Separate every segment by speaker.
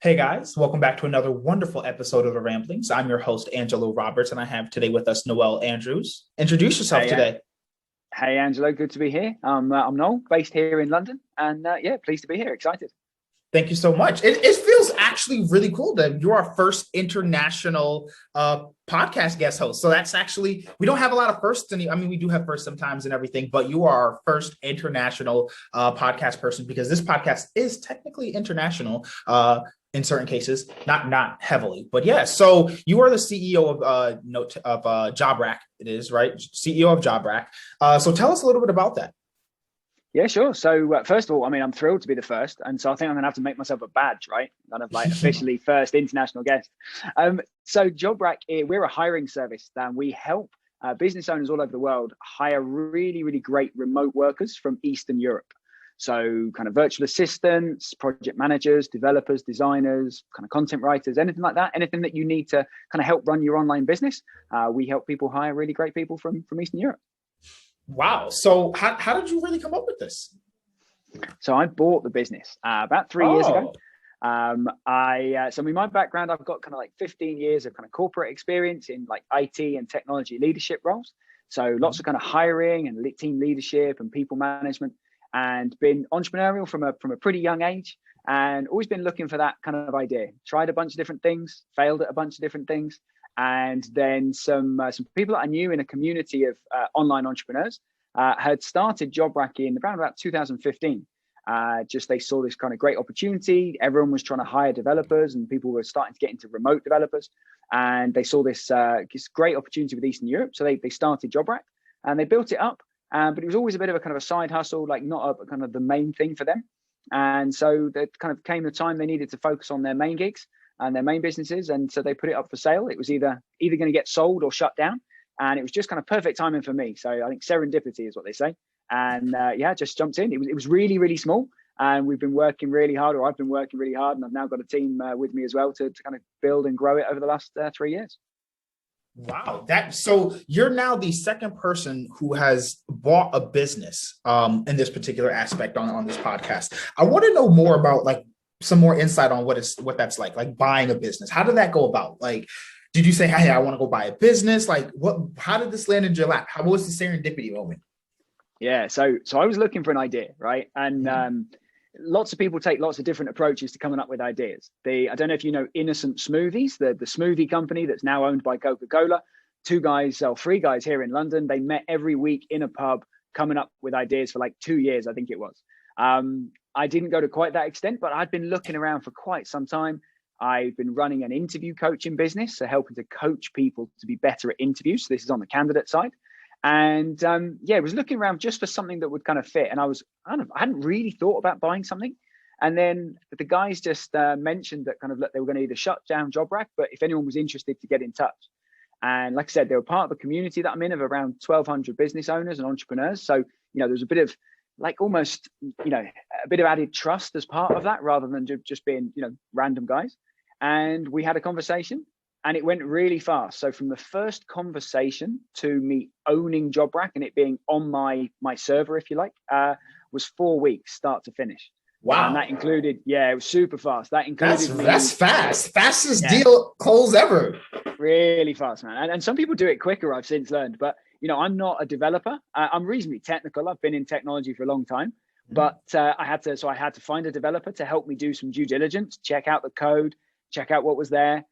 Speaker 1: Hey guys, welcome back to another wonderful episode of The Ramblings. I'm your host, Angelo Roberts, and I have today with us Noel Andrews. Introduce yourself
Speaker 2: Hey,
Speaker 1: today.
Speaker 2: hey, Angelo. Good to be here. I'm Noel, based here in London, and yeah, pleased to be here. Excited.
Speaker 1: Thank you so much. It feels actually really cool that you're our first international podcast guest host. So that's actually, we don't have a lot of firsts. I mean, we do have firsts sometimes and everything, but you are our first international podcast person because this podcast is technically international. In certain cases, not heavily, but yeah. So you are the CEO of JobRack. It is right, CEO of JobRack. So tell us a little bit about that.
Speaker 2: Yeah, sure. So first of all, I mean, I'm thrilled to be the first, and so I think I'm gonna have to make myself a badge, right? Kind of like officially first international guest. So JobRack, we're a hiring service, and we help business owners all over the world hire really, really great remote workers from Eastern Europe. So kind of virtual assistants, project managers, developers, designers, kind of content writers, anything like that, anything that you need to kind of help run your online business. We help people hire really great people from Eastern Europe.
Speaker 1: Wow. So how did you really come up with this?
Speaker 2: So I bought the business about 3 years ago.
Speaker 1: Oh.
Speaker 2: So I mean, my background, I've got kind of like 15 years of kind of corporate experience in like IT and technology leadership roles. So lots of kind of hiring and team leadership and people management, and been entrepreneurial from a pretty young age, and always been looking for that kind of idea. Tried a bunch of different things, failed at a bunch of different things, and then some people that I knew in a community of online entrepreneurs had started JobRack in around about 2015. Just they saw this kind of great opportunity. Everyone was trying to hire developers, and people were starting to get into remote developers. And they saw this great opportunity with Eastern Europe, so they started JobRack and they built it up. But it was always a bit of a kind of a side hustle, like not a kind of the main thing for them. And so there kind of came the time they needed to focus on their main gigs and their main businesses, and so they put it up for sale. It was either going to get sold or shut down, and it was just kind of perfect timing for me. So I think serendipity is what they say. And yeah, just jumped in. It was really, really small, and we've been working really hard, or I've been working really hard, and I've now got a team with me as well to kind of build and grow it over the last 3 years.
Speaker 1: Wow, that so you're now the second person who has bought a business in this particular aspect on this podcast. I want to know more about like some more insight on what that's like buying a business. How did that go about? Like, did you say, "Hey, I want to go buy a business"? Like, what? How did this land in your lap? How was the serendipity moment?
Speaker 2: Yeah, so I was looking for an idea, right? And lots of people take lots of different approaches to coming up with ideas. I don't know if you know Innocent Smoothies, the smoothie company that's now owned by Coca-Cola. Three guys here in London. They met every week in a pub, coming up with ideas for like 2 years, I think it was. I didn't go to quite that extent, but I'd been looking around for quite some time. I've been running an interview coaching business, so helping to coach people to be better at interviews. So this is on the candidate side. And yeah, I was looking around just for something that would kind of fit. And I hadn't really thought about buying something. And then the guys just mentioned that kind of, look, they were going to either shut down JobRack, but if anyone was interested to get in touch. And like I said, they were part of a community that I'm in of around 1,200 business owners and entrepreneurs. So, there's a bit of like almost, a bit of added trust as part of that, rather than just being, random guys. And we had a conversation, and it went really fast. So from the first conversation to me owning JobRack and it being on my server, if you like, was 4 weeks, start to finish.
Speaker 1: Wow,
Speaker 2: and that included, yeah, it was super fast. That included
Speaker 1: that's fastest deal close ever.
Speaker 2: Really fast, man. And some people do it quicker, I've since learned. But I'm not a developer. I'm reasonably technical. I've been in technology for a long time, but I had to find a developer to help me do some due diligence, check out the code, check out what was there.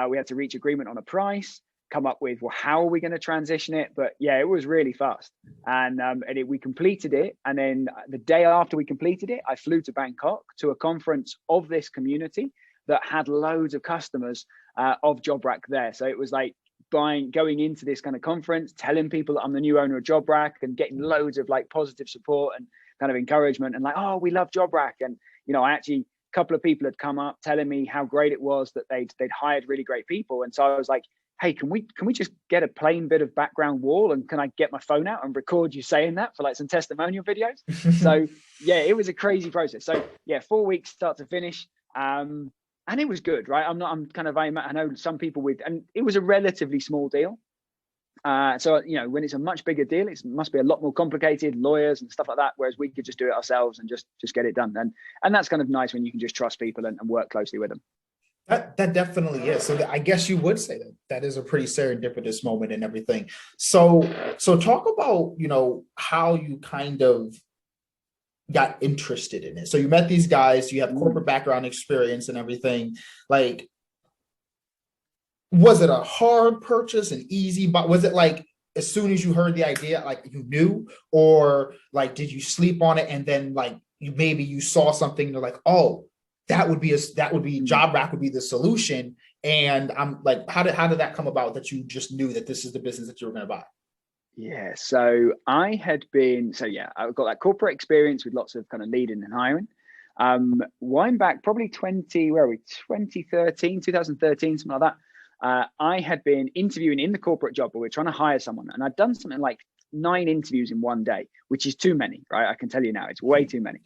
Speaker 2: We had to reach agreement on a price, come up with, well, how are we going to transition it? But yeah, it was really fast. And we completed it. And then the day after we completed it, I flew to Bangkok to a conference of this community that had loads of customers of JobRack there. So it was like going into this kind of conference, telling people that I'm the new owner of JobRack, and getting loads of like positive support and kind of encouragement, and like, oh, we love JobRack. And, I actually, couple of people had come up telling me how great it was that they'd hired really great people. And so I was like, hey, can we just get a plain bit of background wall, and can I get my phone out and record you saying that for like some testimonial videos? So yeah, it was a crazy process. So yeah, 4 weeks start to finish. And it was good, right? I know some people and it was a relatively small deal. So, when it's a much bigger deal, it must be a lot more complicated, lawyers and stuff like that. Whereas we could just do it ourselves and just get it done. And that's kind of nice when you can just trust people and work closely with them.
Speaker 1: That definitely is. So I guess you would say that is a pretty serendipitous moment and everything. So talk about, how you kind of got interested in it. So you met these guys, you have corporate background experience and everything. Like, was it a hard purchase, an easy, but was it like as soon as you heard the idea, like you knew, or like did you sleep on it and then like you saw something, you're like, oh, that would be JobRack would be the solution. And I'm like, how did that come about that you just knew that this is the business that you were going to buy?
Speaker 2: Yeah, so I've got that corporate experience with lots of kind of leading and hiring. Wind back probably 2013, something like that. I had been interviewing in the corporate job, but we were trying to hire someone, and I'd done something like 9 interviews in one day, which is too many, right? I can tell you now, it's way too many.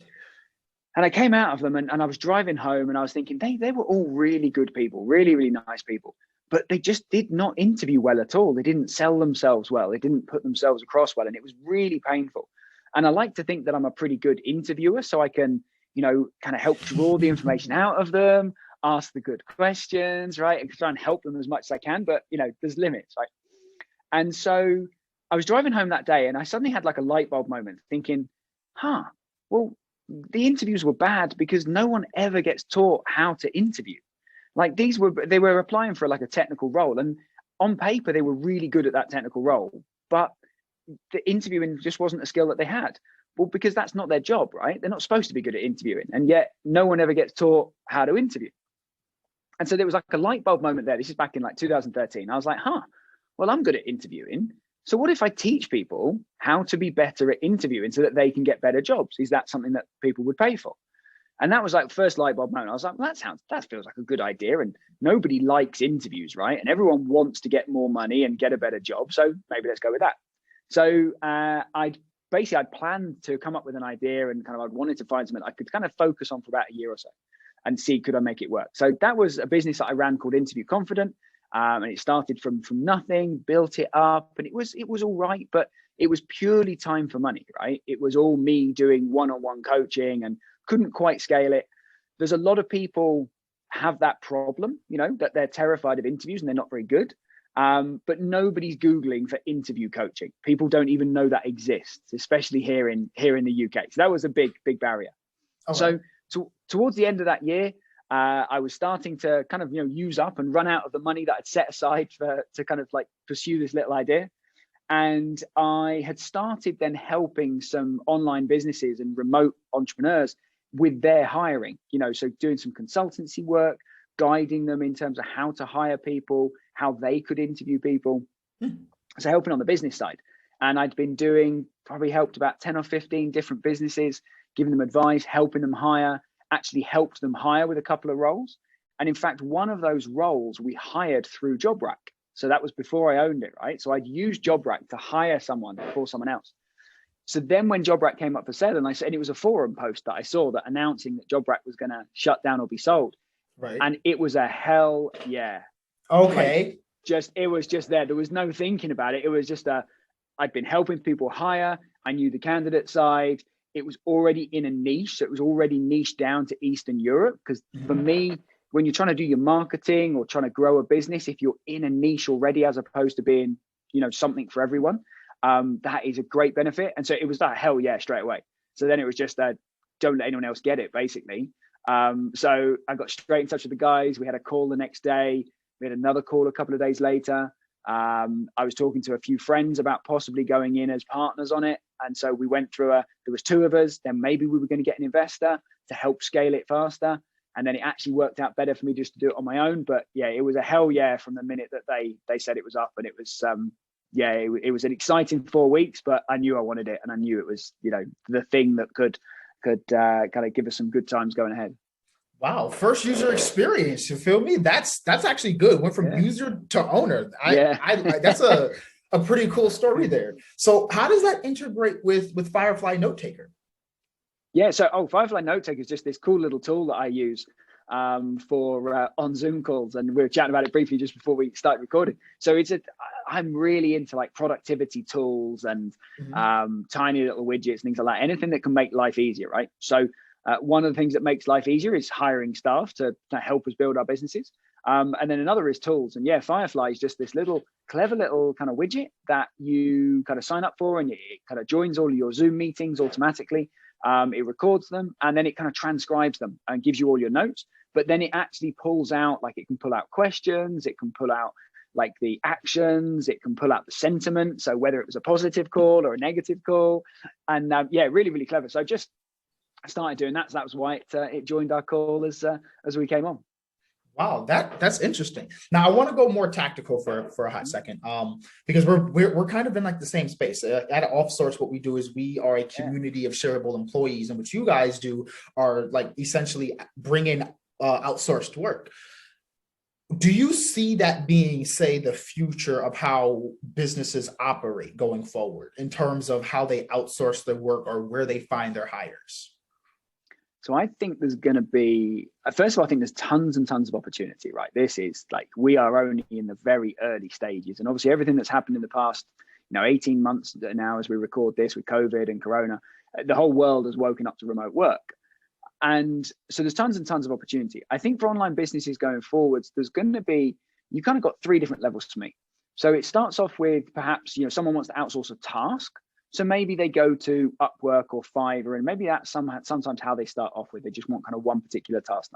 Speaker 2: And I came out of them and I was driving home and I was thinking they were all really good people, really, really nice people, but they just did not interview well at all. They didn't sell themselves well. They didn't put themselves across well. And it was really painful. And I like to think that I'm a pretty good interviewer, so I can, kind of help draw the information out of them, ask the good questions, right? And try and help them as much as I can, but there's limits, right? And so I was driving home that day and I suddenly had like a light bulb moment thinking, well, the interviews were bad because no one ever gets taught how to interview. Like they were applying for like a technical role, and on paper they were really good at that technical role, but the interviewing just wasn't a skill that they had. Well, because that's not their job, right? They're not supposed to be good at interviewing, and yet no one ever gets taught how to interview. And so there was like a light bulb moment there. This is back in like 2013. I was like, well, I'm good at interviewing. So what if I teach people how to be better at interviewing so that they can get better jobs? Is that something that people would pay for? And that was like the first light bulb moment. I was like, well, that feels like a good idea. And nobody likes interviews, right? And everyone wants to get more money and get a better job. So maybe let's go with that. So I'd planned to come up with an idea, and kind of I wanted to find something I could kind of focus on for about a year or so and see, could I make it work? So that was a business that I ran called Interview Confident. And it started from nothing, built it up, and it was all right, but it was purely time for money, right? It was all me doing one-on-one coaching and couldn't quite scale it. There's a lot of people have that problem, that they're terrified of interviews and they're not very good. But nobody's Googling for interview coaching. People don't even know that exists, especially here in the UK. So that was a big barrier. Okay. So towards the end of that year, I was starting to kind of, use up and run out of the money that I'd set aside to kind of like pursue this little idea. And I had started then helping some online businesses and remote entrepreneurs with their hiring, so doing some consultancy work, guiding them in terms of how to hire people, how they could interview people. So helping on the business side. And I'd been probably helped about 10 or 15 different businesses, giving them advice, helping them hire. Actually helped them hire with a couple of roles. And in fact, one of those roles we hired through JobRack. So that was before I owned it, right? So I'd used JobRack to hire someone for someone else. So then when JobRack came up for sale, and it was a forum post that I saw that announcing that JobRack was going to shut down or be sold. Right. And it was a hell yeah.
Speaker 1: Okay.
Speaker 2: It was just there. There was no thinking about it. It was just I'd been helping people hire. I knew the candidate side. It was already in a niche. So it was already niched down to Eastern Europe. Because for me, when you're trying to do your marketing or trying to grow a business, if you're in a niche already, as opposed to being, something for everyone, that is a great benefit. And so it was that hell yeah straight away. So then it was just don't let anyone else get it, basically. So I got straight in touch with the guys. We had a call the next day. We had another call a couple of days later. I was talking to a few friends about possibly going in as partners on it. And so we went through there was 2 of us, then maybe we were going to get an investor to help scale it faster. And then it actually worked out better for me just to do it on my own. But yeah, it was a hell yeah from the minute that they said it was up. And it was, it was an exciting 4 weeks, but I knew I wanted it. And I knew it was, the thing that could kind of give us some good times going ahead.
Speaker 1: Wow, first user experience. You feel me? That's actually good. Went from user to owner. I that's a pretty cool story there. So how does that integrate with Firefly Note Taker?
Speaker 2: Yeah, so Firefly Note Taker is just this cool little tool that I use for on Zoom calls, and we were chatting about it briefly just before we started recording. So I'm really into like productivity tools and tiny little widgets, things like that. Anything that can make life easier, right? So one of the things that makes life easier is hiring staff to help us build our businesses. And then another is tools. And yeah, Firefly is just this clever little kind of widget that you kind of sign up for, and it kind of joins all of your Zoom meetings automatically. It records them, and then it kind of transcribes them and gives you all your notes. But then it actually pulls out, like, it can pull out questions, it can pull out like the actions, it can pull out the sentiment. So whether it was a positive call or a negative call, and yeah, really, really clever. So just started doing that. So that was why it joined our call as we came on.
Speaker 1: Wow, that's interesting. Now I want to go more tactical for a hot second, because we're kind of in like the same space. At OffSource, what we do is we are a community of shareable employees, and what you guys do are like essentially bring in outsourced work. Do you see that being, say, the future of how businesses operate going forward in terms of how they outsource their work or where they find their hires?
Speaker 2: So I think there's going to be, first of all, I think there's tons and tons of opportunity, right? This is like, we are only in the very early stages. And obviously everything that's happened in the past, 18 months now, as we record this with COVID and Corona, the whole world has woken up to remote work. And so there's tons and tons of opportunity. I think for online businesses going forwards, there's going to be, you kind of got three different levels to me. So it starts off with perhaps, someone wants to outsource a task. So maybe they go to Upwork or Fiverr, and maybe that's sometimes how they start off with. They just want kind of one particular task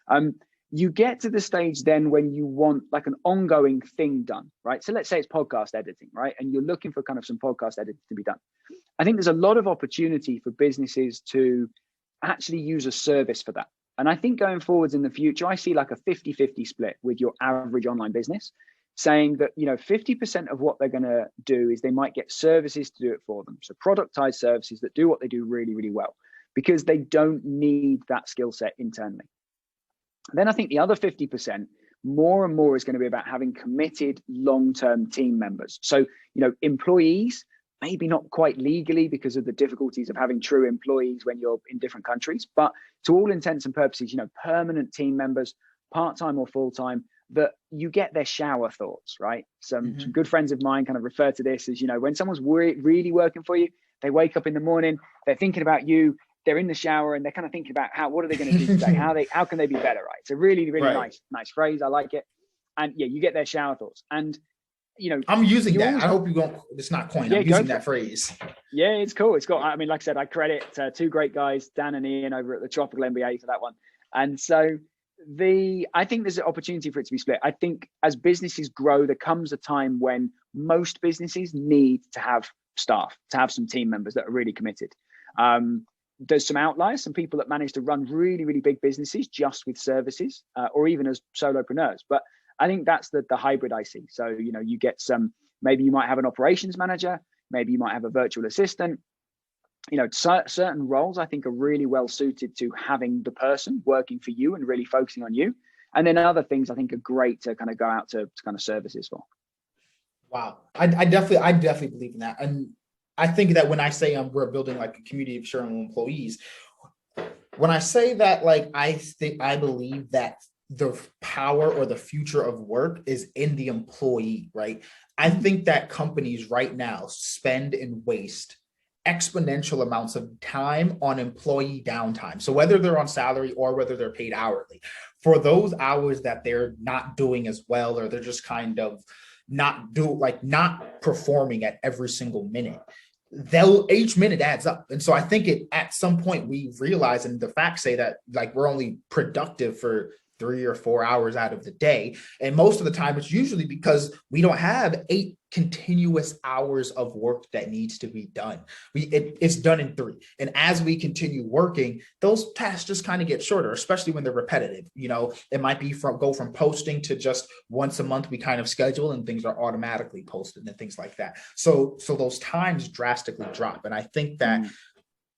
Speaker 2: done. You get to the stage then when you want like an ongoing thing done, right? So let's say it's podcast editing, right? And you're looking for kind of some podcast editing to be done. I think there's a lot of opportunity for businesses to actually use a service for that. And I think going forwards in the future, I see like a 50-50 split with your average online business, saying that 50% of what they're going to do is they might get services to do it for them. So productized services that do what they do really, really well, because they don't need that skill set internally. Then I think the other 50%, more and more, is going to be about having committed long-term team members. So, employees, maybe not quite legally because of the difficulties of having true employees when you're in different countries, but to all intents and purposes, permanent team members, part-time or full-time, that you get their shower thoughts, right? Some good friends of mine kind of refer to this as, when someone's really working for you, they wake up in the morning, they're thinking about you, they're in the shower, and they're kind of thinking about what are they going to do today? How can they be better, right? It's a really, really nice phrase. I like it. And yeah, you get their shower thoughts. And,
Speaker 1: I'm using that. I hope you don't, it's not coined. I'm using that phrase.
Speaker 2: Yeah, it's cool. It's got, like I said, I credit two great guys, Dan and Ian over at the Tropical MBA for that one. And so I think there's an opportunity for it to be split. I think as businesses grow, there comes a time when most businesses need to have staff, to have some team members that are really committed. There's some outliers, some people that manage to run really, really big businesses just with services, or even as solopreneurs. But I think that's the hybrid I see. So, you get maybe you might have an operations manager, maybe you might have a virtual assistant. Certain roles I think are really well suited to having the person working for you and really focusing on you. And then other things I think are great to kind of go out to kind of services for.
Speaker 1: Wow. I definitely believe in that. And I think that when I say we're building like a community of shareable employees, when I say that, like, I believe that the power or the future of work is in the employee, right? I think that companies right now spend and waste exponential amounts of time on employee downtime. So whether they're on salary or whether they're paid hourly, for those hours that they're not doing as well, or they're just kind of not performing at every single minute, each minute adds up. And so I think at some point we realize, and the facts say that, like, we're only productive for 3 or 4 hours out of the day. And most of the time it's usually because we don't have 8 continuous hours of work that needs to be done. It's done in 3. And as we continue working, those tasks just kind of get shorter, especially when they're repetitive. It might be go from posting to just once a month we kind of schedule, and things are automatically posted and things like that. So those times drastically drop. And I think that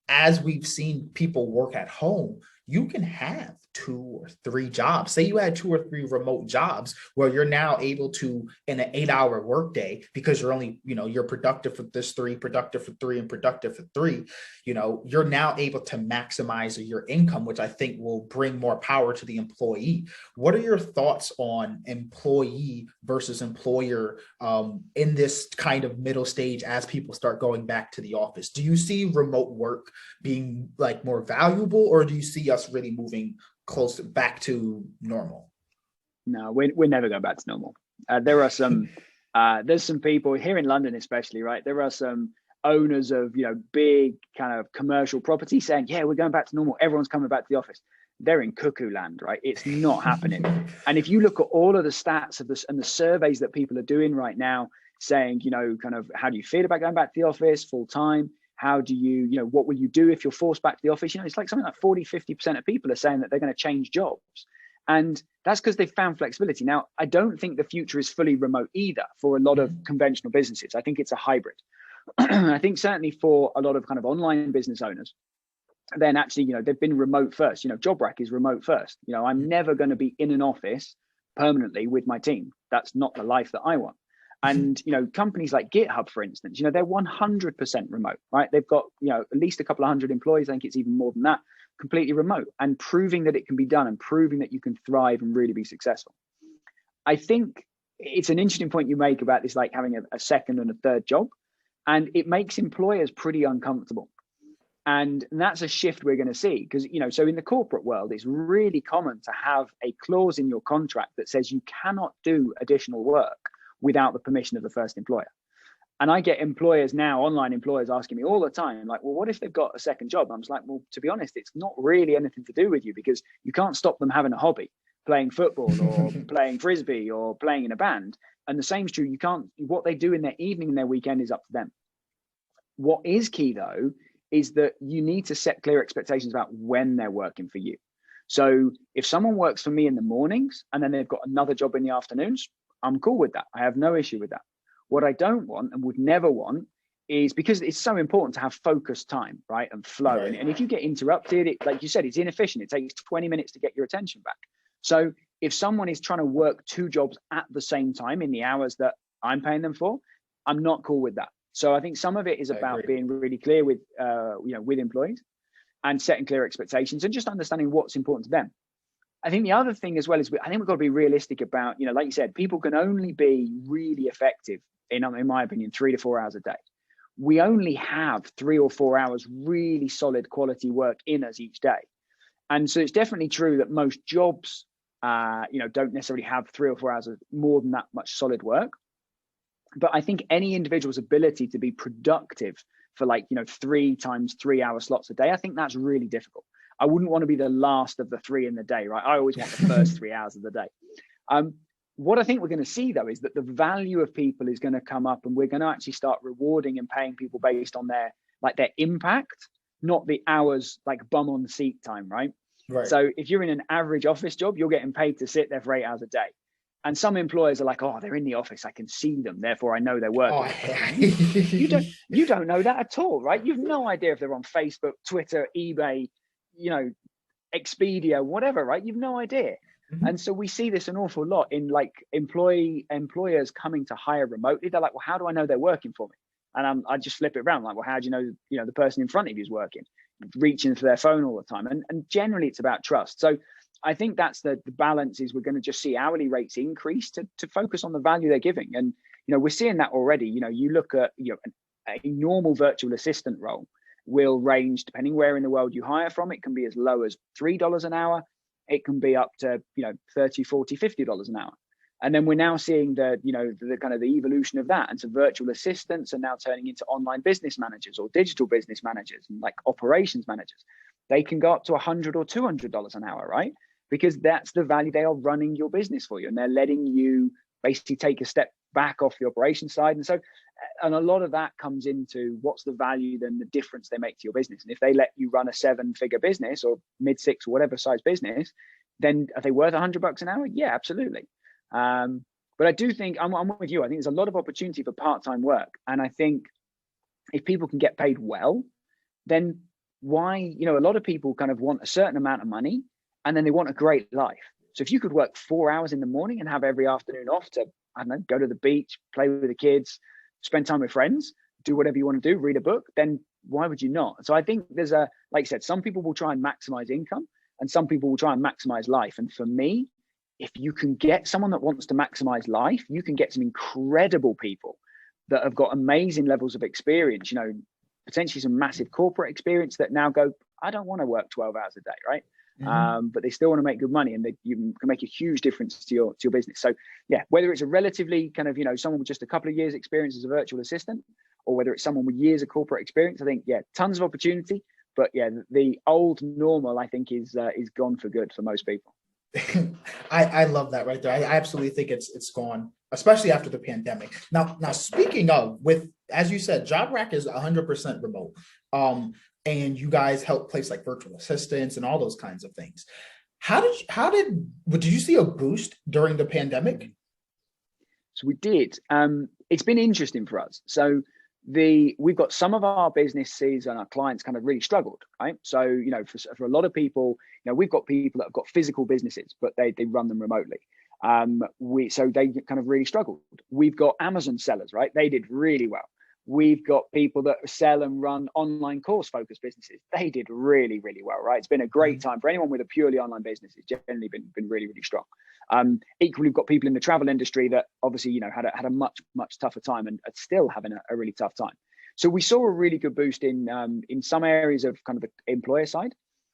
Speaker 1: as we've seen people work at home, you can have 2 or 3 jobs. Say you had 2 or 3 remote jobs where you're now able to, in an 8-hour workday, because you're only, you're productive for this 3, productive for 3, and productive for 3, you're now able to maximize your income, which I think will bring more power to the employee. What are your thoughts on employee versus employer in this kind of middle stage as people start going back to the office? Do you see remote work being like more valuable, or do you see us really moving close back to normal?
Speaker 2: No, we're never going back to normal. There are some there's some people here in London, especially, right? There are some owners of big kind of commercial property saying, yeah, we're going back to normal. Everyone's coming back to the office. They're in cuckoo land, right? It's not happening. And if you look at all of the stats of this and the surveys that people are doing right now, saying, kind of, how do you feel about going back to the office full time? How do you, what will you do if you're forced back to the office? It's like something like 40-50% of people are saying that they're going to change jobs. And that's because they've found flexibility. Now, I don't think the future is fully remote either for a lot of conventional businesses. I think it's a hybrid. I think certainly for a lot of kind of online business owners, then actually, they've been remote first. JobRack is remote first. I'm never going to be in an office permanently with my team. That's not the life that I want. And, companies like GitHub, for instance, they're 100% remote, right? They've got, at least a couple of hundred employees. I think it's even more than that, completely remote, and proving that it can be done and proving that you can thrive and really be successful. I think it's an interesting point you make about this, like having a second and a third job, and it makes employers pretty uncomfortable. And that's a shift we're going to see because, so in the corporate world, it's really common to have a clause in your contract that says you cannot do additional work without the permission of the first employer. And I get employers now, online employers, asking me all the time, like, well, what if they've got a second job? I'm just like, well, to be honest, it's not really anything to do with you because you can't stop them having a hobby, playing football or playing frisbee or playing in a band. And the same is true. What they do in their evening and their weekend is up to them. What is key, though, is that you need to set clear expectations about when they're working for you. So if someone works for me in the mornings and then they've got another job in the afternoons, I'm cool with that. I have no issue with that. What I don't want and would never want is, because it's so important to have focused time, right? And flow. Right. And if you get interrupted, like you said, it's inefficient. It takes 20 minutes to get your attention back. So if someone is trying to work 2 jobs at the same time in the hours that I'm paying them for, I'm not cool with that. So I think some of it is about being really clear with, with employees and setting clear expectations and just understanding what's important to them. I think the other thing as well is I think we've got to be realistic about, like you said, people can only be really effective in my opinion, 3 to 4 hours a day. We only have 3 or 4 hours really solid quality work in us each day. And so it's definitely true that most jobs, don't necessarily have 3 or 4 hours of more than that much solid work. But I think any individual's ability to be productive for 3 times 3 hour slots a day, I think that's really difficult. I wouldn't want to be the last of the 3 in the day, right? I always want the first 3 hours of the day. What I think we're going to see, though, is that the value of people is going to come up, and we're going to actually start rewarding and paying people based on their impact, not the hours, like bum on the seat time, right? Right. So if you're in an average office job, you're getting paid to sit there for 8 hours a day. And some employers are like, oh, they're in the office, I can see them, therefore I know they're working. Oh, you don't know that at all, right? You've no idea if they're on Facebook, Twitter, eBay, Expedia, whatever, right? You've no idea. Mm-hmm. And so we see this an awful lot in employers coming to hire remotely. They're like, well, how do I know they're working for me? And I just flip it around, like, well, how do you know, the person in front of you is working, reaching for their phone all the time? And generally it's about trust. So I think that's the balance, is we're going to just see hourly rates increase to focus on the value they're giving. And, we're seeing that already. You look at, a normal virtual assistant role will range, depending where in the world you hire from. It can be as low as $3 an hour. It can be up to, $30, $40, $50 an hour. And then we're now seeing the kind of the evolution of that. And so virtual assistants are now turning into online business managers or digital business managers and operations managers. They can go up to $100 or $200 an hour, right? Because that's the value. They are running your business for you, and they're letting you basically take a step back off the operations side. And so, and a lot of that comes into what's the value, then the difference they make to your business. And if they let you run a 7-figure business or mid-6 or whatever size business, then are they worth $100 an hour? Yeah, absolutely. But I do think I'm with you. I think there's a lot of opportunity for part-time work. And I think if people can get paid well, then why, a lot of people kind of want a certain amount of money and then they want a great life. So if you could work 4 hours in the morning and have every afternoon off to, I don't know, go to the beach, play with the kids, spend time with friends, do whatever you want to do, read a book, then why would you not? So I think there's a, like I said, some people will try and maximize income and some people will try and maximize life. And for me, if you can get someone that wants to maximize life, you can get some incredible people that have got amazing levels of experience, you know, potentially some massive corporate experience that now go, I don't want to work 12 hours a day, right? But they still want to make good money, and you can make a huge difference to your business. So yeah, whether it's a relatively kind of, you know, someone with just a couple of years experience as a virtual assistant, or whether it's someone with years of corporate experience, I think, yeah, tons of opportunity. But yeah, the old normal, I think, is gone for good for most people.
Speaker 1: I love that right there. I absolutely think it's gone, especially after the pandemic. Now speaking of, with, as you said, JobRack is 100% remote. And you guys help place like virtual assistants and all those kinds of things. Did you see a boost during the pandemic?
Speaker 2: So we did. It's been interesting for us. So we've got some of our businesses and our clients kind of really struggled, right? So, you know, for a lot of people, you know, we've got people that have got physical businesses, but they run them remotely. So they kind of really struggled. We've got Amazon sellers, right? They did really well. We've got people that sell and run online course focused businesses. They did really, really well, right? It's been a great time for anyone with a purely online business. It's generally been really, really strong. Equally, we've got people in the travel industry that obviously, you know, had a much tougher time and are still having a really tough time. So we saw a really good boost in some areas of kind of the employer side.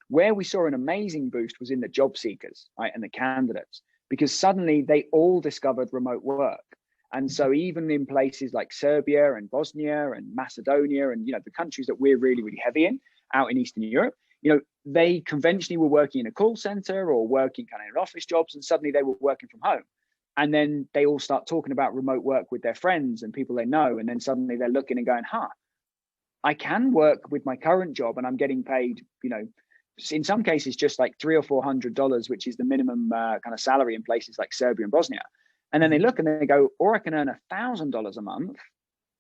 Speaker 2: Where we saw an amazing boost was in the job seekers, right, and the candidates, because suddenly they all discovered remote work. And so even in places like Serbia and Bosnia and Macedonia and, you know, the countries that we're really, really heavy in out in Eastern Europe, you know, they conventionally were working in a call center or working kind of in office jobs, and suddenly they were working from home. And then they all start talking about remote work with their friends and people they know. And then suddenly they're looking and going, I can work with my current job and I'm getting paid, you know, in some cases just like $300 or $400, which is the minimum kind of salary in places like Serbia and Bosnia. And then they look and they go, or I can earn $1,000 a month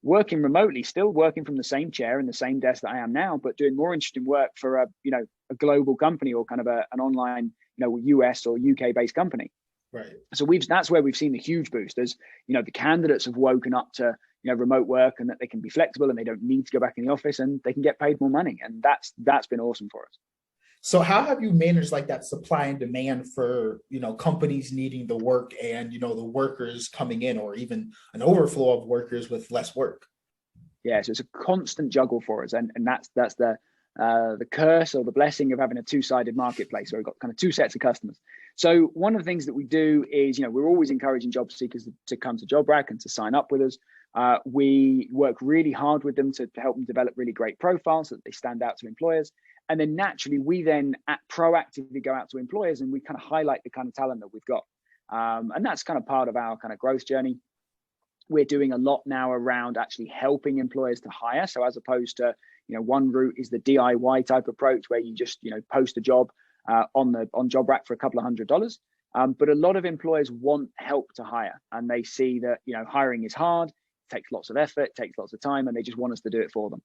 Speaker 2: working remotely, still working from the same chair and the same desk that I am now, but doing more interesting work for a global company or kind of an online, you know, US or UK based company.
Speaker 1: Right. So
Speaker 2: that's where we've seen the huge boost. As you know, the candidates have woken up to, you know, remote work and that they can be flexible and they don't need to go back in the office and they can get paid more money. And that's been awesome for us.
Speaker 1: So how have you managed like that supply and demand for, you know, companies needing the work and, you know, the workers coming in, or even an overflow of workers with less work?
Speaker 2: Yeah, so it's a constant juggle for us. And that's the curse or the blessing of having a two-sided marketplace where we've got kind of two sets of customers. So one of the things that we do is, you know, we're always encouraging job seekers to come to JobRack and to sign up with us. We work really hard with them to help them develop really great profiles so that they stand out to employers. And then naturally, we then proactively go out to employers and we kind of highlight the kind of talent that we've got. And that's kind of part of our kind of growth journey. We're doing a lot now around actually helping employers to hire. So as opposed to, you know, one route is the DIY type approach where you just, you know, post a job on JobRack for a couple of $100. But a lot of employers want help to hire, and they see that, you know, hiring is hard, takes lots of effort, takes lots of time, and they just want us to do it for them.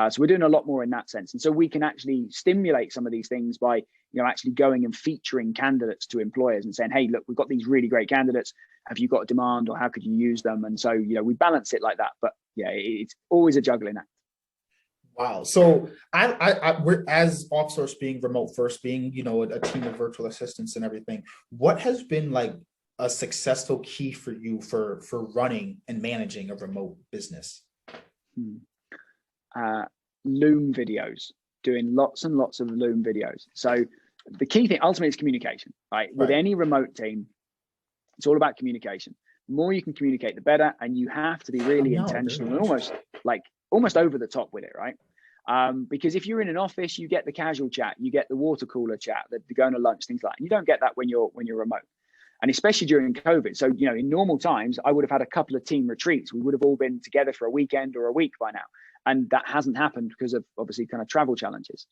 Speaker 2: So we're doing a lot more in that sense. And so we can actually stimulate some of these things by, you know, actually going and featuring candidates to employers and saying, hey, look, we've got these really great candidates. Have you got a demand, or how could you use them? And so, you know, we balance it like that. But yeah, it's always a juggling act.
Speaker 1: Wow. So we're, as Offsource being remote first, being, you know, a team of virtual assistants and everything, what has been like a successful key for you for running and managing a remote business?
Speaker 2: Loom videos, doing lots and lots of Loom videos. So the key thing ultimately is communication, right? With any remote team, it's all about communication. The more you can communicate, the better. And you have to be really intentional and almost over the top with it, right? Because if you're in an office, you get the casual chat, you get the water cooler chat, the going to lunch, things like that. And you don't get that when you're remote. And especially during COVID. So, you know, in normal times, I would have had a couple of team retreats. We would have all been together for a weekend or a week by now. And that hasn't happened because of obviously kind of travel challenges.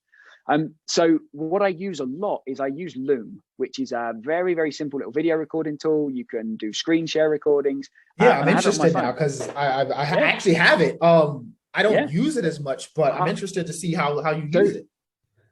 Speaker 2: So what I use a lot is I use Loom, which is a very, very simple little video recording tool. You can do screen share recordings.
Speaker 1: Yeah, I'm interested now because I actually have it. I don't use it as much, but I'm interested to see how you use it.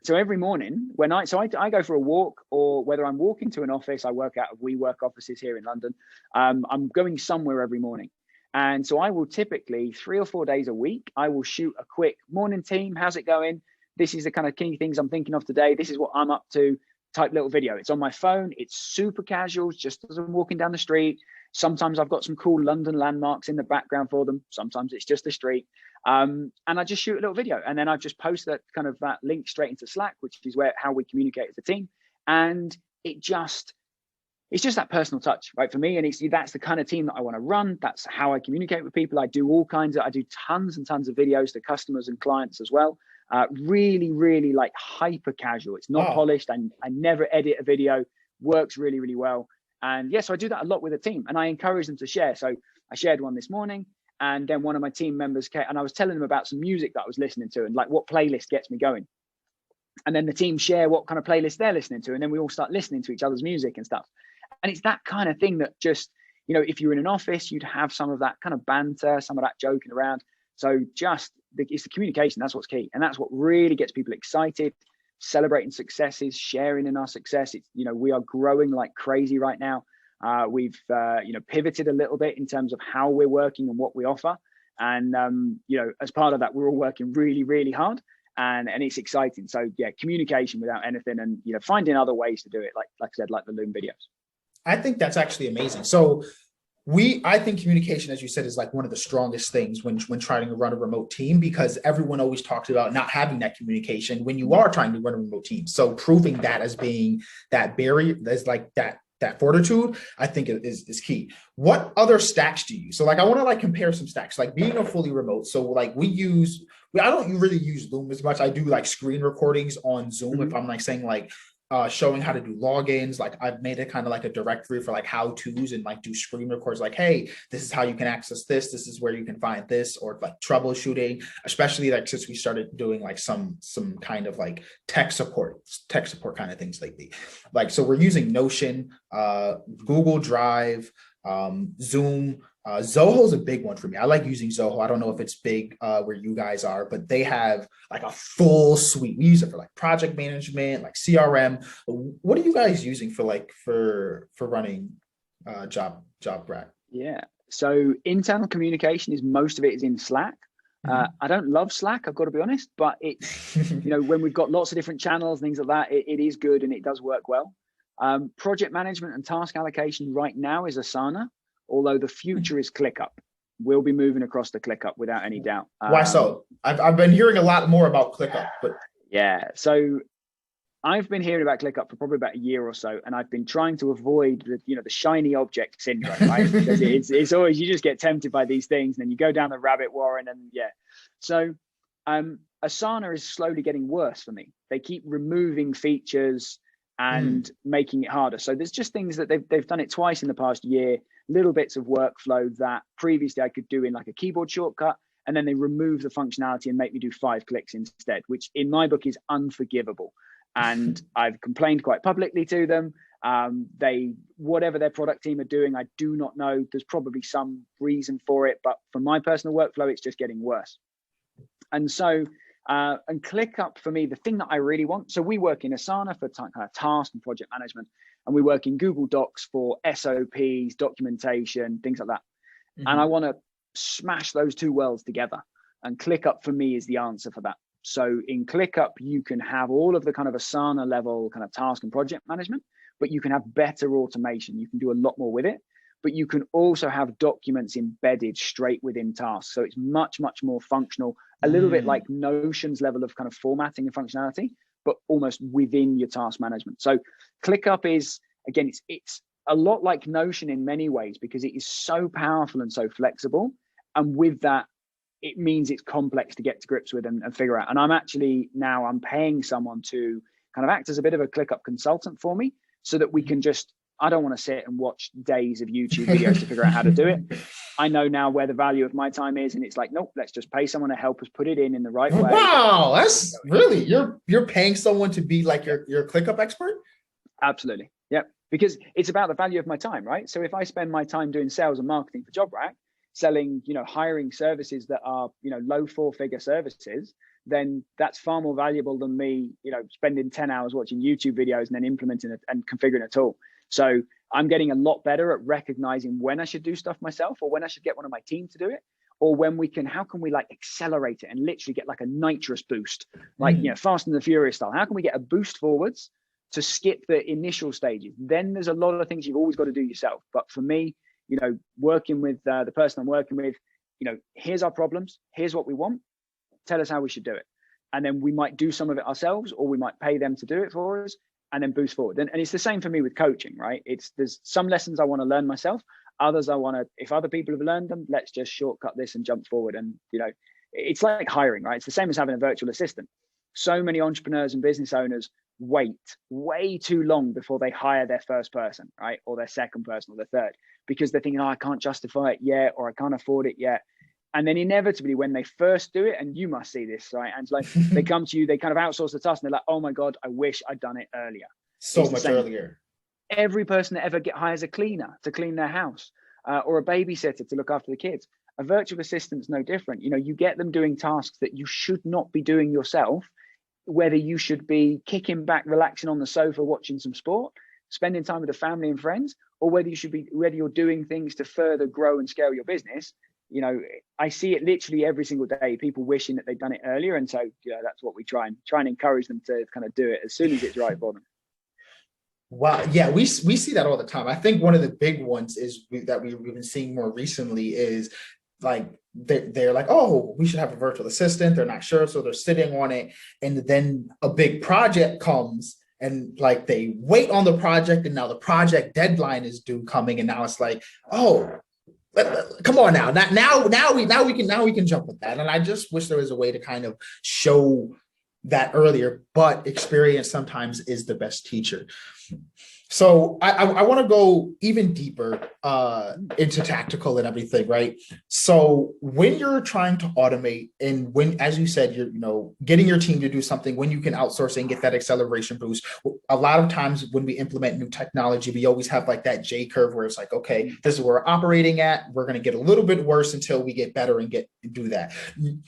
Speaker 2: So every morning when I go for a walk, or whether I'm walking to an office, I work out of WeWork offices here in London. I'm going somewhere every morning. And so I will typically 3 or 4 days a week, I will shoot a quick morning team. How's it going? This is the kind of key things I'm thinking of today. This is what I'm up to type little video. It's on my phone. It's super casual, just as I'm walking down the street. Sometimes I've got some cool London landmarks in the background for them. Sometimes it's just the street. And I just shoot a little video, and then I just post that link straight into Slack, which is how we communicate as a team. And it's just that personal touch, right, for me. And that's the kind of team that I want to run. That's how I communicate with people. I do tons and tons of videos to customers and clients as well. Really, really like hyper casual. It's not polished. I never edit a video. Works really, really well. And so I do that a lot with a team, and I encourage them to share. So I shared one this morning, and then one of my team members came, and I was telling them about some music that I was listening to and like what playlist gets me going. And then the team share what kind of playlist they're listening to, and then we all start listening to each other's music and stuff. And it's that kind of thing that just, if you're in an office, you'd have some of that kind of banter, some of that joking around. So it's the communication. That's what's key. And that's what really gets people excited, celebrating successes, sharing in our success. It's, we are growing like crazy right now. We've, pivoted a little bit in terms of how we're working and what we offer. And, as part of that, we're all working really, really hard, and it's exciting. So communication without anything, and, finding other ways to do it. Like I said, like the Loom videos.
Speaker 1: I think that's actually amazing. So I think communication, as you said, is like one of the strongest things when trying to run a remote team, because everyone always talks about not having that communication when you are trying to run a remote team. So proving that as being that barrier, that's like that fortitude, I think is key. What other stacks do you use? So like, I want to compare some stacks, like being a fully remote. So like I don't really use Loom as much. I do like screen recordings on Zoom. Mm-hmm. If I'm saying showing how to do logins, I've made it kind of like a directory for how to's, and do screen records, hey, this is how you can access this is where you can find this, or troubleshooting, especially since we started doing some kind of tech support kind of things lately. So we're using Notion, Google Drive, Zoom. Zoho is a big one for me. I like using Zoho. I don't know if it's big where you guys are, but they have a full suite. We use it for project management, CRM. What are you guys using for running JobRack?
Speaker 2: Yeah. So internal communication most of it is in Slack. I don't love Slack, I've got to be honest, but it's, when we've got lots of different channels and things like that, it is good and it does work well. Project management and task allocation right now is Asana, although the future is ClickUp. We'll be moving across to ClickUp without any doubt.
Speaker 1: Why so? I've been hearing a lot more about ClickUp, but
Speaker 2: so I've been hearing about ClickUp for probably about a year or so, and I've been trying to avoid the shiny object syndrome, right? Because it's always, you just get tempted by these things, and then you go down the rabbit warren, and So Asana is slowly getting worse for me. They keep removing features and making it harder. So there's just things that they've done it twice in the past year, little bits of workflow that previously I could do in a keyboard shortcut, and then they remove the functionality and make me do 5 clicks instead, which in my book is unforgivable. And I've complained quite publicly to them. Whatever their product team are doing, I do not know. There's probably some reason for it, but for my personal workflow, it's just getting worse. And so, and ClickUp for me, the thing that I really want. So we work in Asana for kind of task and project management, and we work in Google Docs for SOPs, documentation, things like that. And I want to smash those two worlds together. And ClickUp for me is the answer for that. So in ClickUp, you can have all of the kind of Asana level kind of task and project management, but you can have better automation. You can do a lot more with it, but you can also have documents embedded straight within tasks. So it's much, much more functional, a little bit like Notion's level of kind of formatting and functionality, but almost within your task management. So ClickUp is, again, it's a lot like Notion in many ways, because it is so powerful and so flexible. And with that, it means it's complex to get to grips with and figure out. And I'm paying someone to kind of act as a bit of a ClickUp consultant for me, so that we can I don't want to sit and watch days of YouTube videos to figure out how to do it. I know now where the value of my time is, and it's nope, let's just pay someone to help us put it in the right way.
Speaker 1: Wow, that's really, you're paying someone to be your ClickUp expert?
Speaker 2: Absolutely. Yep. Because it's about the value of my time, right? So if I spend my time doing sales and marketing for JobRack, selling, hiring services that are, low 4-figure services, then that's far more valuable than me, spending 10 hours watching YouTube videos and then implementing it and configuring a tool. So I'm getting a lot better at recognizing when I should do stuff myself, or when I should get one of my team to do it, or when how can we like accelerate it and literally get like a nitrous boost, like, Fast and the Furious style. How can we get a boost forwards to skip the initial stages? Then there's a lot of things you've always got to do yourself. But for me, working with the person I'm working with, here's our problems, here's what we want, tell us how we should do it. And then we might do some of it ourselves, or we might pay them to do it for us, and then boost forward. And it's the same for me with coaching, right? There's some lessons I want to learn myself. Others I want to, if other people have learned them, let's just shortcut this and jump forward. And, it's like hiring, right? It's the same as having a virtual assistant. So many entrepreneurs and business owners wait way too long before they hire their first person, right? Or their second person, or their third, because they're thinking, I can't justify it yet, or I can't afford it yet. And then inevitably, when they first do it, and you must see this, right? And like they come to you, they kind of outsource the task, and they're like, oh my God, I wish I'd done it earlier.
Speaker 1: So much earlier.
Speaker 2: Every person that ever hires a cleaner to clean their house, or a babysitter to look after the kids, a virtual assistant's no different. You get them doing tasks that you should not be doing yourself, whether you should be kicking back, relaxing on the sofa, watching some sport, spending time with the family and friends, or whether you're doing things to further grow and scale your business. I see it literally every single day, people wishing that they'd done it earlier. And so, that's what we try and encourage them to kind of do it as soon as it's right for them.
Speaker 1: Wow. Yeah, we see that all the time. I think one of the big ones is that we've been seeing more recently is like they're like, oh, we should have a virtual assistant. They're not sure, so they're sitting on it, and then a big project comes, and like they wait on the project, and now the project deadline is due coming, and now it's like, oh, come on now we can jump with that. And I just wish there was a way to kind of show that earlier, but experience sometimes is the best teacher. So I want to go even deeper into tactical and everything, right? So when you're trying to automate, and when, as you said, you're getting your team to do something, when you can outsource and get that acceleration boost, a lot of times when we implement new technology, we always have like that J curve where it's like, okay, this is where we're operating at. We're going to get a little bit worse until we get better and do that.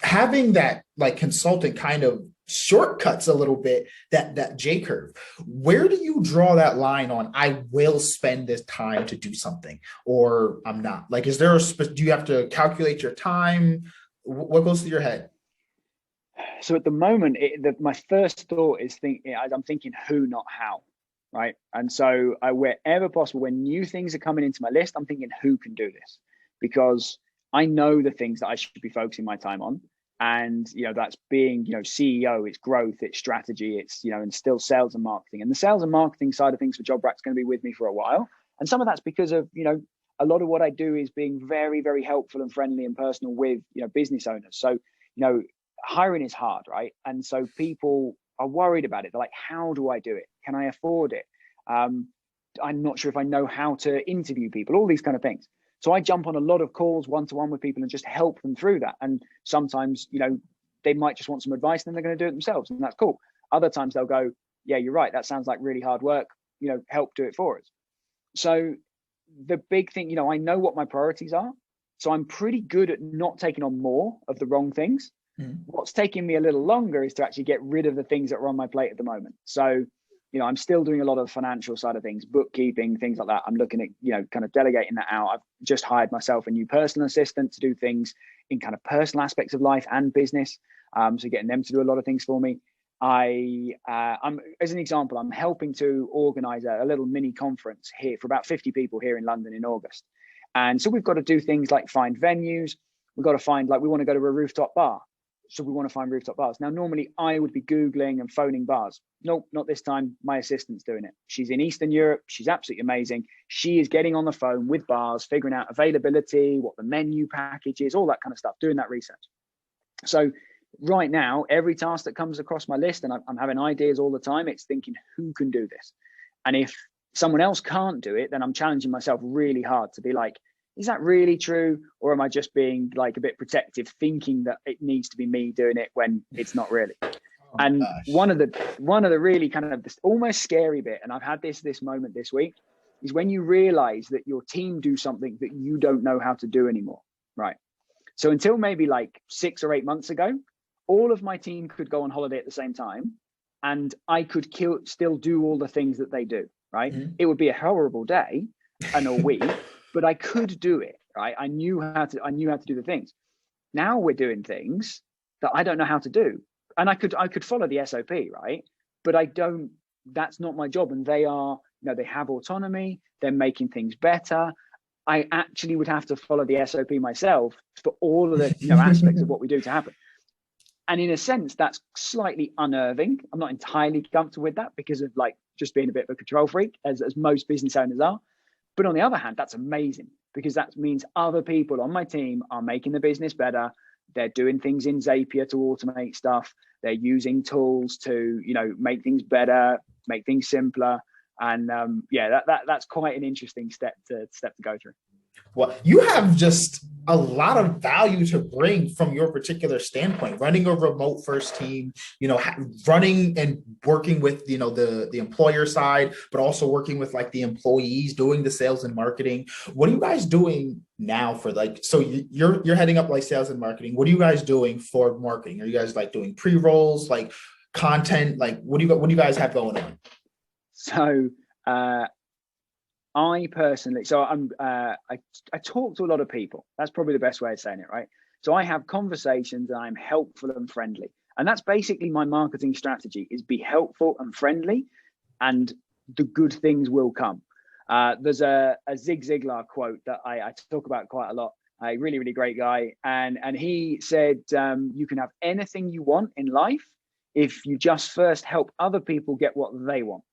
Speaker 1: Having that like consultant kind of shortcuts a little bit that J curve. Where do you draw that line on I will spend this time to do something, or I'm not? Like, is there do you have to calculate your time? What goes through your head?
Speaker 2: So at the moment, my first thought is I'm thinking who, not how, right? And so wherever possible, when new things are coming into my list, I'm thinking who can do this, because I know the things that I should be focusing my time on. And, that's being, CEO, it's growth, it's strategy, it's, and still sales and marketing. And the sales and marketing side of things for JobRack's going to be with me for a while. And some of that's because of, a lot of what I do is being very, very helpful and friendly and personal with, business owners. So, hiring is hard, right? And so people are worried about it. They're like, how do I do it? Can I afford it? I'm not sure if I know how to interview people, all these kind of things. So I jump on a lot of calls one-to-one with people and just help them through that. And sometimes, they might just want some advice and then they're going to do it themselves, and that's cool. Other times they'll go, yeah, you're right, that sounds like really hard work, help do it for us. So the big thing, I know what my priorities are. So I'm pretty good at not taking on more of the wrong things. Mm-hmm. What's taking me a little longer is to actually get rid of the things that are on my plate at the moment. So I'm still doing a lot of the financial side of things, bookkeeping, things like that. I'm looking at, kind of delegating that out. I've just hired myself a new personal assistant to do things in kind of personal aspects of life and business. So getting them to do a lot of things for me. I'm, as an example, I'm helping to organize a little mini conference here for about 50 people here in London in August. And so we've got to do things like find venues. We've got to find, we want to go to a rooftop bar. So we want to find rooftop bars. Now, normally I would be Googling and phoning bars. Nope, not this time. My assistant's doing it. She's in Eastern Europe. She's absolutely amazing. She is getting on the phone with bars, figuring out availability, what the menu package is, all that kind of stuff, doing that research. So right now, every task that comes across my list, and I'm having ideas all the time, it's thinking, who can do this? And if someone else can't do it, then I'm challenging myself really hard to be like, is that really true? Or am I just being a bit protective, thinking that it needs to be me doing it when it's not really? And one of the really kind of this almost scary bit, and I've had this moment this week, is when you realize that your team do something that you don't know how to do anymore, right? So until maybe 6 or 8 months ago, all of my team could go on holiday at the same time, and I could still do all the things that they do, right?
Speaker 1: Mhm.
Speaker 2: It would be a horrible day and a week, but I could do it, right? I knew how to do the things. Now we're doing things that I don't know how to do. And I could follow the SOP, right? But I don't, that's not my job. And they are, they have autonomy, they're making things better. I actually would have to follow the SOP myself for all of the aspects of what we do to happen. And in a sense, that's slightly unnerving. I'm not entirely comfortable with that because of like just being a bit of a control freak, as most business owners are. But on the other hand, that's amazing because that means other people on my team are making the business better. They're doing things in Zapier to automate stuff. They're using tools to, make things better, make things simpler. And that's quite an interesting step to go through.
Speaker 1: Well, you have just a lot of value to bring from your particular standpoint, running a remote first team, running and working with, the employer side, but also working with like the employees, doing the sales and marketing. What are you guys doing now for so you're heading up like sales and marketing. What are you guys doing for marketing? Are you guys like doing pre-rolls, like content? Like what do you guys have going on?
Speaker 2: So, I personally, I talk to a lot of people. That's probably the best way of saying it, right? So I have conversations and I'm helpful and friendly. And that's basically my marketing strategy, is be helpful and friendly, and the good things will come. There's a Zig Ziglar quote that I talk about quite a lot. A really, really great guy. And he said, you can have anything you want in life if you just first help other people get what they want.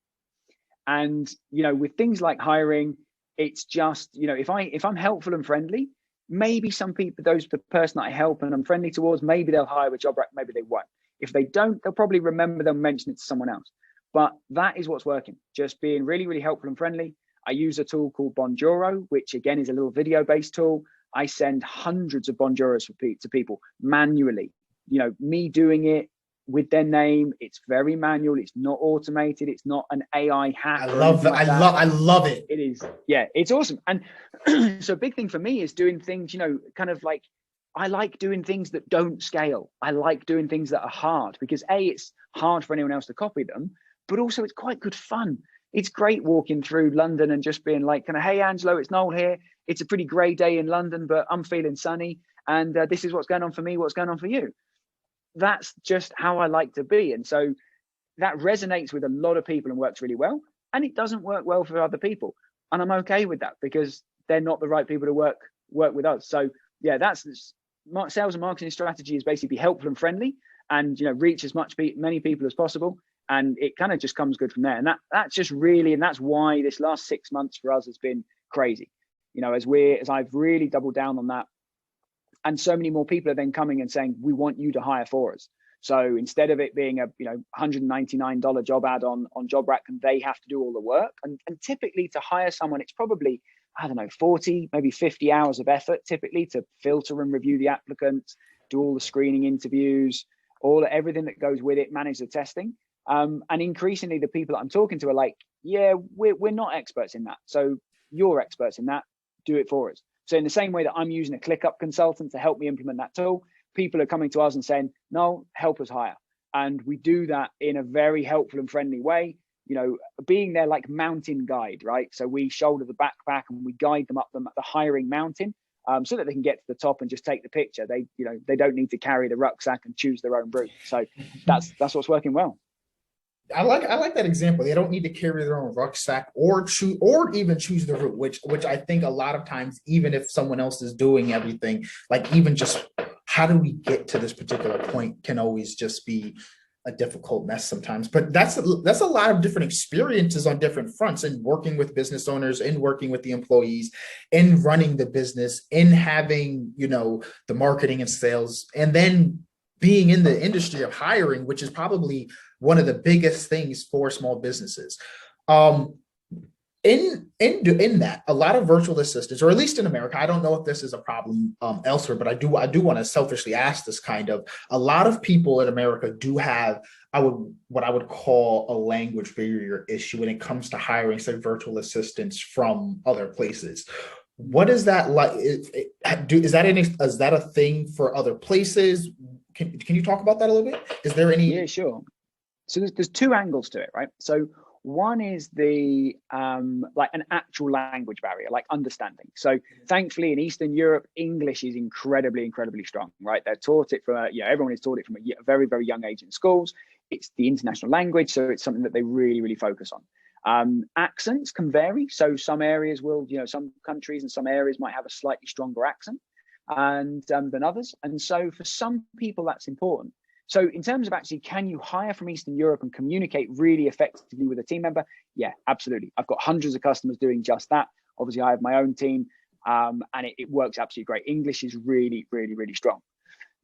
Speaker 2: And, with things like hiring, it's just, if I'm helpful and friendly, maybe some people, the person that I help and I'm friendly towards, maybe they'll hire a job rec, maybe they won't. If they don't, they'll probably remember, they'll mention it to someone else. But that is what's working. Just being really, really helpful and friendly. I use a tool called Bonjoro, which again is a little video-based tool. I send hundreds of Bonjoros to people manually. Me doing it with their name. It's very manual. It's not automated. It's not an AI hack.
Speaker 1: I love that. I love it.
Speaker 2: It is. Yeah, it's awesome. And so a big thing for me is doing things, kind of like, I like doing things that don't scale. I like doing things that are hard because it's hard for anyone else to copy them, but also it's quite good fun. It's great walking through London and just being like, hey, Angelo, it's Noel here. It's a pretty grey day in London, but I'm feeling sunny. And this is what's going on for me. What's going on for you? That's just how I like to be. And so that resonates with a lot of people and works really well. And it doesn't work well for other people. And I'm okay with that because they're not the right people to work with us. So yeah, that's sales and marketing strategy, is basically be helpful and friendly and, reach as many people as possible. And it kind of just comes good from there. And that's just really, and that's why this last 6 months for us has been crazy. As I've really doubled down on that. And so many more people are then coming and saying, we want you to hire for us. So instead of it being a $199 job ad on JobRack, and they have to do all the work. And typically to hire someone, it's probably, 40, maybe 50 hours of effort, typically, to filter and review the applicants, do all the screening interviews, everything that goes with it, manage the testing. And increasingly the people that I'm talking to are like, yeah, we're not experts in that. So you're experts in that, do it for us. So in the same way that I'm using a ClickUp consultant to help me implement that tool, people are coming to us and saying, no, help us hire. And we do that in a very helpful and friendly way, being their like mountain guide, right? So we shoulder the backpack and we guide them up the hiring mountain, so that they can get to the top and just take the picture. They don't need to carry the rucksack and choose their own route. So that's what's working well.
Speaker 1: I like that example. They don't need to carry their own rucksack or even choose the route, which I think a lot of times, even if someone else is doing everything, like even just how do we get to this particular point can always just be a difficult mess sometimes. But that's a lot of different experiences on different fronts, and working with business owners, and working with the employees, and running the business, and having, the marketing and sales, and then being in the industry of hiring, which is probably one of the biggest things for small businesses. In that, a lot of virtual assistants, or at least in America, I don't know if this is a problem elsewhere, but I do want to selfishly ask this kind of, a lot of people in America do have what I would call a language barrier issue when it comes to hiring, say, virtual assistants from other places. What is that like? Is that a thing for other places? Can you talk about that a little bit? Is there
Speaker 2: Yeah,
Speaker 1: any?
Speaker 2: sure. So there's two angles to it, right? So one is the like an actual language barrier, like understanding. So thankfully in Eastern Europe, English is incredibly strong, right? They're taught it from everyone is taught it from a very young age in schools. It's the international language, so it's something that they really focus on. Accents can vary. So some areas will, some countries and some areas might have a slightly stronger accent and than others. And so for some people that's important. So in terms of actually, can you hire from Eastern Europe and communicate really effectively with a team member? Yeah, absolutely. I've got hundreds of customers doing just that. Obviously, I have my own team, and it works absolutely great. English is really strong.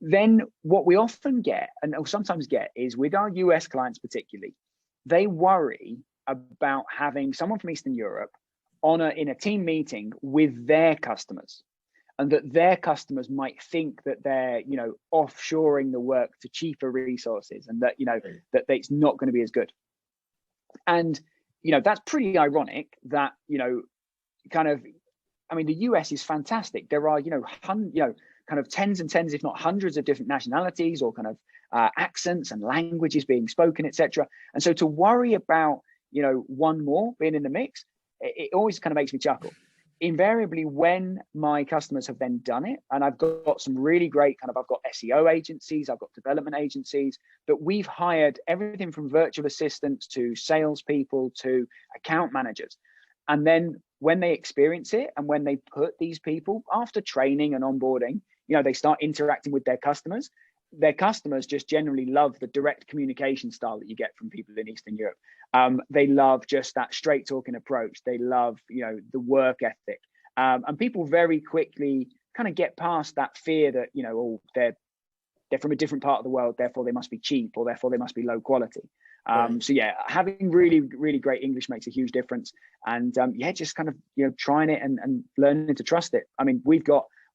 Speaker 2: Then what we often get, and sometimes get, is with our US clients particularly, they worry about having someone from Eastern Europe in a team meeting with their customers, and that their customers might think that they're offshoring the work to cheaper resources, and that that it's not going to be as good. And that's pretty ironic that kind of, I mean, the US is fantastic. There are kind of tens and tens, if not hundreds, of different nationalities or kind of accents and languages being spoken, etc. And so to worry about one more being in the mix, it always kind of makes me chuckle. Invariably, when my customers have then done it, and I've got some really great I've got SEO agencies, I've got development agencies, but we've hired everything from virtual assistants to salespeople to account managers. And then when they experience it, and when they put these people after training and onboarding, they start interacting with their customers. Their customers just generally love the direct communication style that you get from people in Eastern Europe. They love just that straight talking approach. They love, the work ethic. And people very quickly kind of get past that fear that, they're from a different part of the world, therefore they must be cheap, or therefore they must be low quality. Right. So yeah, having really great English makes a huge difference. And just kind of, trying it and learning to trust it. I mean,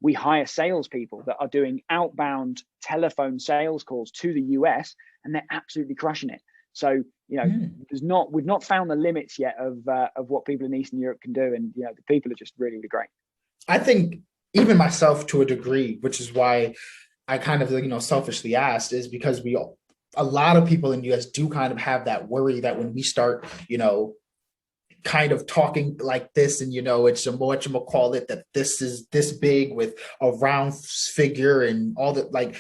Speaker 2: we hire salespeople that are doing outbound telephone sales calls to the US, and they're absolutely crushing it. So, we've not found the limits yet of what people in Eastern Europe can do. And, the people are just really great.
Speaker 1: I think even myself to a degree, which is why I kind of, selfishly asked, is because a lot of people in the US do kind of have that worry that when we start, kind of talking like this, and it's a what you call it, that this is this big with a round figure and all that, like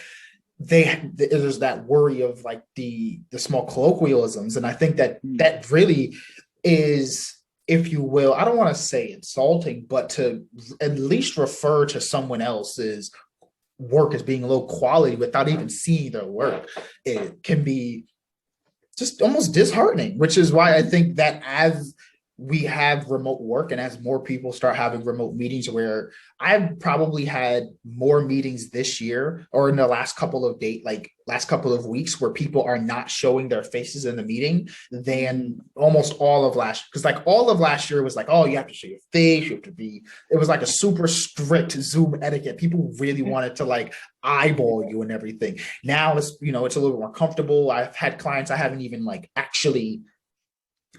Speaker 1: there's that worry of like the small colloquialisms. And I think that really is, if you will, I don't want to say insulting, but to at least refer to someone else's work as being low quality without even seeing their work, it can be just almost disheartening, which is why I think that as we have remote work and as more people start having remote meetings, where I've probably had more meetings this year or in the last couple of weeks where people are not showing their faces in the meeting than almost all of last, because like all of last year was like, oh, you have to show your face, it was like a super strict Zoom etiquette. People really wanted to like eyeball you and everything. Now it's, it's a little bit more comfortable. I've had clients I haven't even like actually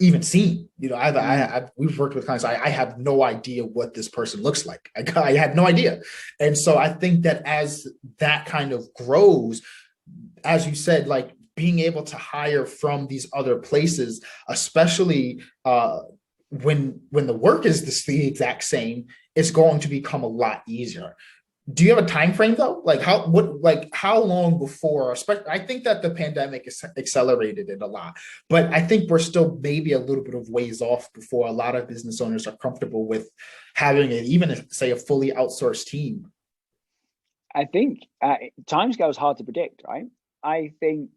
Speaker 1: even seen, we've worked with clients. I have no idea what this person looks like. I had no idea. And so I think that as that kind of grows, as you said, like being able to hire from these other places, especially when the work is the exact same, it's going to become a lot easier. Do you have a time frame though? Like how long before? I think that the pandemic has accelerated it a lot, but I think we're still maybe a little bit of ways off before a lot of business owners are comfortable with having say a fully outsourced team.
Speaker 2: I think timescale is hard to predict, right? I think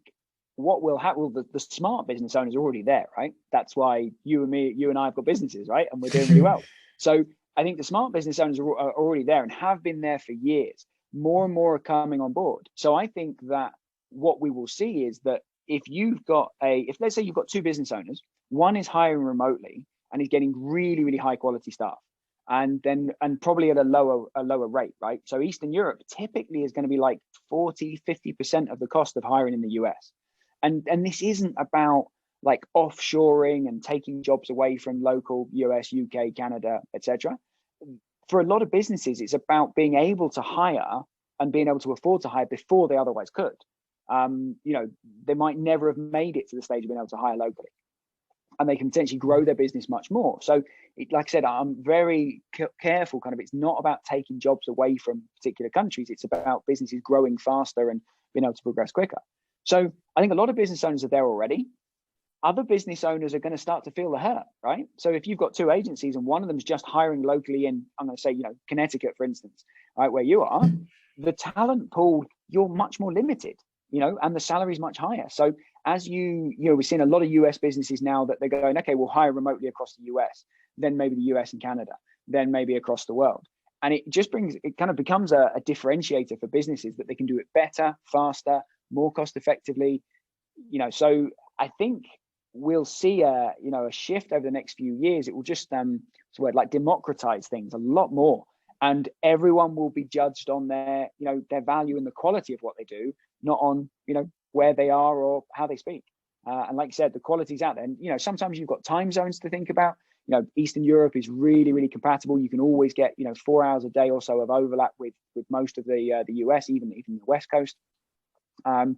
Speaker 2: what will happen, well, the smart business owners are already there, right? That's why you and I have got businesses, right? And we're doing really well. So I think the smart business owners are already there and have been there for years. More and more are coming on board. So I think that what we will see is that if let's say you've got two business owners, one is hiring remotely and is getting really high quality staff, and probably at a lower rate, right? So Eastern Europe typically is going to be like 40-50% of the cost of hiring in the US. And this isn't about like offshoring and taking jobs away from local US, UK, Canada, etc. For a lot of businesses, it's about being able to hire and being able to afford to hire before they otherwise could. they might never have made it to the stage of being able to hire locally, and they can potentially grow their business much more. So like I said, I'm very careful, kind of, it's not about taking jobs away from particular countries. It's about businesses growing faster and being able to progress quicker. So I think a lot of business owners are there already. Other business owners are going to start to feel the hurt, right? So if you've got two agencies and one of them is just hiring locally in, I'm going to say, Connecticut, for instance, right, where you are, the talent pool, you're much more limited, and the salary is much higher. So as we're seeing a lot of US businesses now that they're going, okay, we'll hire remotely across the US, then maybe the US and Canada, then maybe across the world. And it kind of becomes a differentiator for businesses that they can do it better, faster, more cost effectively. So I think we'll see a shift over the next few years. It will just democratize things a lot more, and everyone will be judged on their value and the quality of what they do, not on where they are or how they speak. And like you said, the quality's out there. And sometimes you've got time zones to think about. Eastern Europe is really, really compatible. You can always get 4 hours a day or so of overlap with most of the US, even the West Coast. Other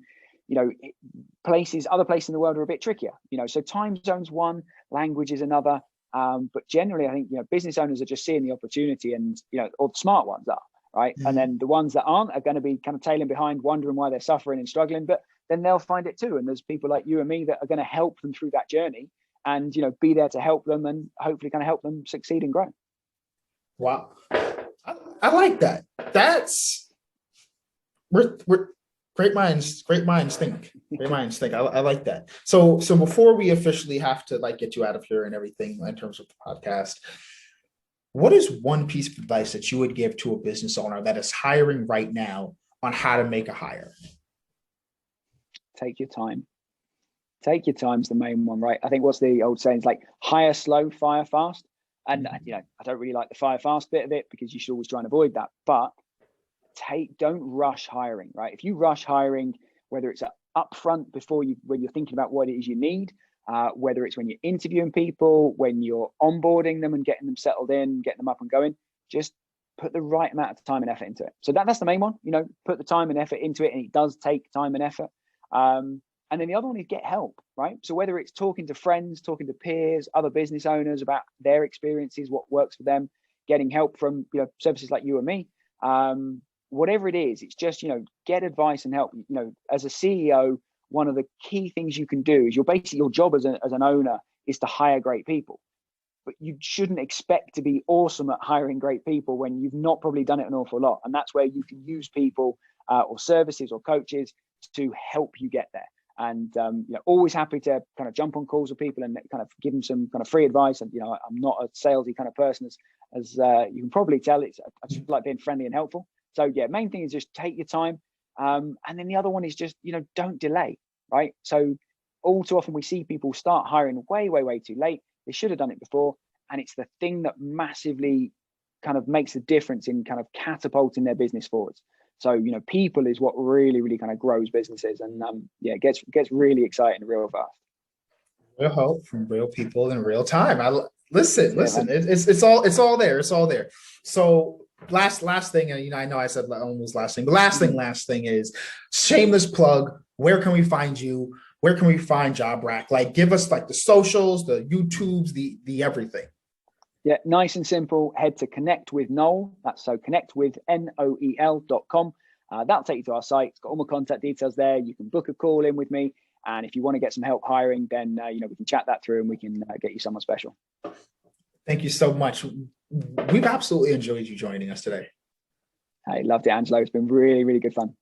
Speaker 2: places in the world are a bit trickier. So time zones one, language is another. But generally, I think business owners are just seeing the opportunity, and or the smart ones are. Right. Mm-hmm. And then the ones that aren't are going to be kind of tailing behind, wondering why they're suffering and struggling. But then they'll find it too. And there's people like you and me that are going to help them through that journey, and be there to help them, and hopefully kind of help them succeed and grow.
Speaker 1: Wow. I like that. That's we're great minds think. Great minds think. I like that. So before we officially have to get you out of here and everything in terms of the podcast, what is one piece of advice that you would give to a business owner that is hiring right now on how to make a hire?
Speaker 2: Take your time. Take your time is the main one, right? I think what's the old saying is hire slow, fire fast. And I don't really like the fire fast bit of it, because you should always try and avoid that. But don't rush hiring, right? If you rush hiring, whether it's up front when you're thinking about what it is you need, whether it's when you're interviewing people, when you're onboarding them and getting them settled in, getting them up and going, just put the right amount of time and effort into it. So that's the main one, put the time and effort into it, and it does take time and effort. And then the other one is get help, right? So whether it's talking to friends, talking to peers, other business owners about their experiences, what works for them, getting help from services like you and me, whatever it is, it's just get advice and help. As a CEO, one of the key things you can do is your job as an owner is to hire great people. But you shouldn't expect to be awesome at hiring great people when you've not probably done it an awful lot. And that's where you can use people or services or coaches to help you get there. And always happy to kind of jump on calls with people and kind of give them some kind of free advice. And I'm not a salesy kind of person, as you can probably tell. I just like being friendly and helpful. So yeah, main thing is just take your time. And then the other one is just don't delay, right? So all too often we see people start hiring way, way, way too late. They should have done it before, and it's the thing that massively kind of makes the difference in kind of catapulting their business forwards. So, people is what really, really kind of grows businesses, and it gets really exciting real fast.
Speaker 1: Real help from real people in real time. Listen. It's all there. It's all there. So last thing, and I know I said almost last thing, but last thing is shameless plug. Where can we find you? Where can we find JobRack? Give us the socials, the YouTubes, the everything.
Speaker 2: Yeah, nice and simple. Head to Connect with Noel. That's so connectwithnoel.com. That'll take you to our site. It's got all my contact details there. You can book a call in with me. And if you want to get some help hiring, then, we can chat that through and we can get you someone special.
Speaker 1: Thank you so much. We've absolutely enjoyed you joining us today.
Speaker 2: I loved it, Angelo. It's been really, really good fun.